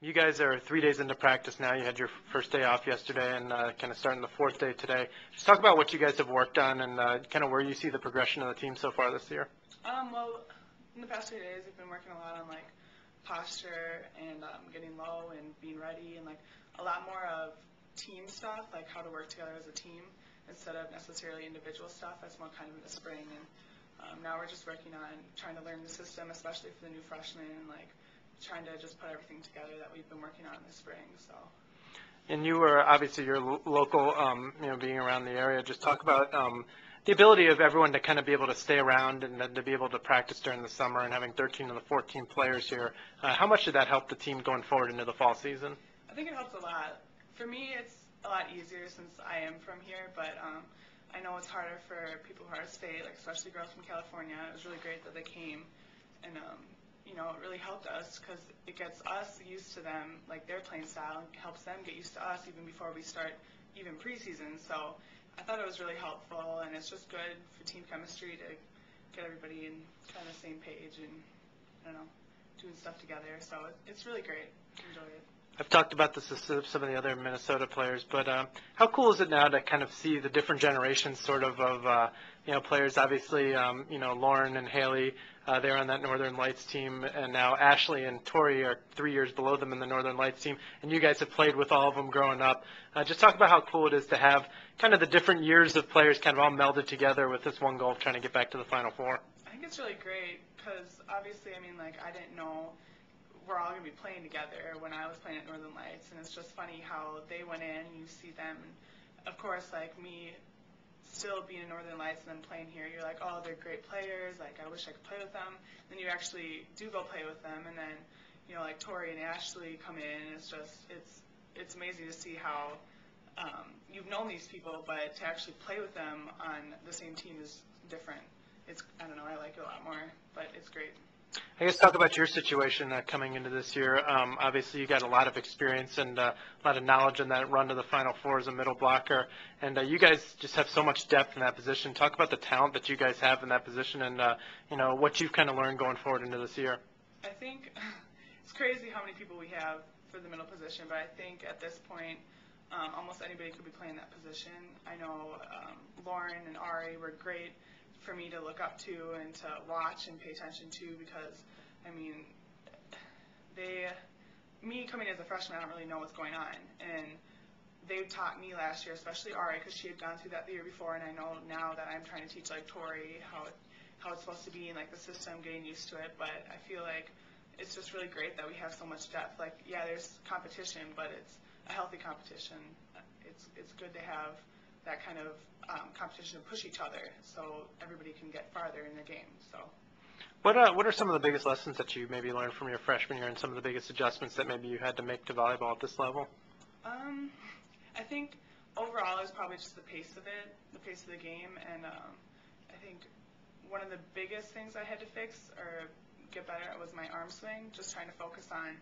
You guys are 3 days into practice now. You had your first day off yesterday and kind of starting the fourth day today. Just talk about what you guys have worked on and kind of where you see the progression of the team so far this year. Well, in the past 2 days, we've been working a lot on like posture and getting low and being ready and like a lot more of team stuff, like how to work together as a team instead of necessarily individual stuff. That's more kind of in the spring. And now we're just working on trying to learn the system, especially for the new freshmen, and like trying to just put everything together that we've been working on this spring. So. And you were obviously you're local, being around the area. Just talk about the ability of everyone to kind of be able to stay around and then to be able to practice during the summer and having 13 of the 14 players here. How much did that help the team going forward into the fall season? I think it helps a lot. For me, it's a lot easier since I am from here, but I know it's harder for people who are out of state, like especially girls from California. It was really great that they came, and it really helped us because it gets us used to them, like their playing style, and helps them get used to us even before we start even preseason. So I thought it was really helpful, and it's just good for team chemistry to get everybody in kind of the same page and, doing stuff together. So it's really great. Enjoy it. I've talked about this with some of the other Minnesota players, but how cool is it now to kind of see the different generations sort of players? Obviously, Lauren and Haley, they're on that Northern Lights team, and now Ashley and Tori are 3 years below them in the Northern Lights team, and you guys have played with all of them growing up. Just talk about how cool it is to have kind of the different years of players kind of all melded together with this one goal of trying to get back to the Final Four. I think it's really great because obviously, I didn't know we're all going to be playing together when I was playing at Northern Lights, and it's just funny how they went in, you see them, and of course, like me still being in Northern Lights and then playing here, you're like, oh, they're great players, like I wish I could play with them. Then you actually do go play with them, and then, like Tori and Ashley come in, and it's amazing to see how you've known these people, but to actually play with them on the same team is different. I don't know, I like it a lot more, but it's great. I guess talk about your situation coming into this year. Obviously, you got a lot of experience and a lot of knowledge in that run to the Final Four as a middle blocker, and you guys just have so much depth in that position. Talk about the talent that you guys have in that position, and what you've kind of learned going forward into this year. I think it's crazy how many people we have for the middle position, but I think at this point, almost anybody could be playing that position. I know Lauren and Ari were great for me to look up to and to watch and pay attention to because, me coming as a freshman, I don't really know what's going on. And they taught me last year, especially Ari, because she had gone through that the year before, and I know now that I'm trying to teach like Tori how it's supposed to be and like the system, getting used to it. But I feel like it's just really great that we have so much depth. Like, yeah, there's competition, but it's a healthy competition. It's good to have that kind of competition to push each other so everybody can get farther in the game. So, what are some of the biggest lessons that you maybe learned from your freshman year and some of the biggest adjustments that maybe you had to make to volleyball at this level? I think overall is probably just the pace of it, the pace of the game, and I think one of the biggest things I had to fix or get better at was my arm swing, just trying to focus on,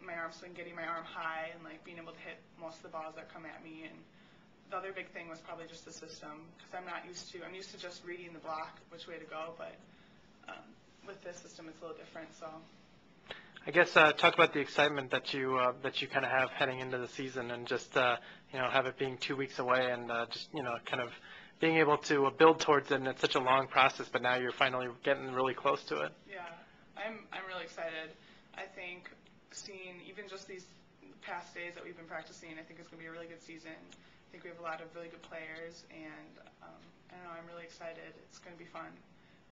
my arm swing, getting my arm high, and like being able to hit most of the balls that come at me. And the other big thing was probably just the system, because I'm used to just reading the block, which way to go, but with this system it's a little different. So I guess talk about the excitement that you kind of have heading into the season, and just have it being 2 weeks away, and just kind of being able to build towards it. And it's such a long process, but now you're finally getting really close to it. Yeah, I'm really excited. I think seeing even just these past days that we've been practicing, I think it's going to be a really good season. I think we have a lot of really good players, and I don't know, I'm really excited. It's going to be fun.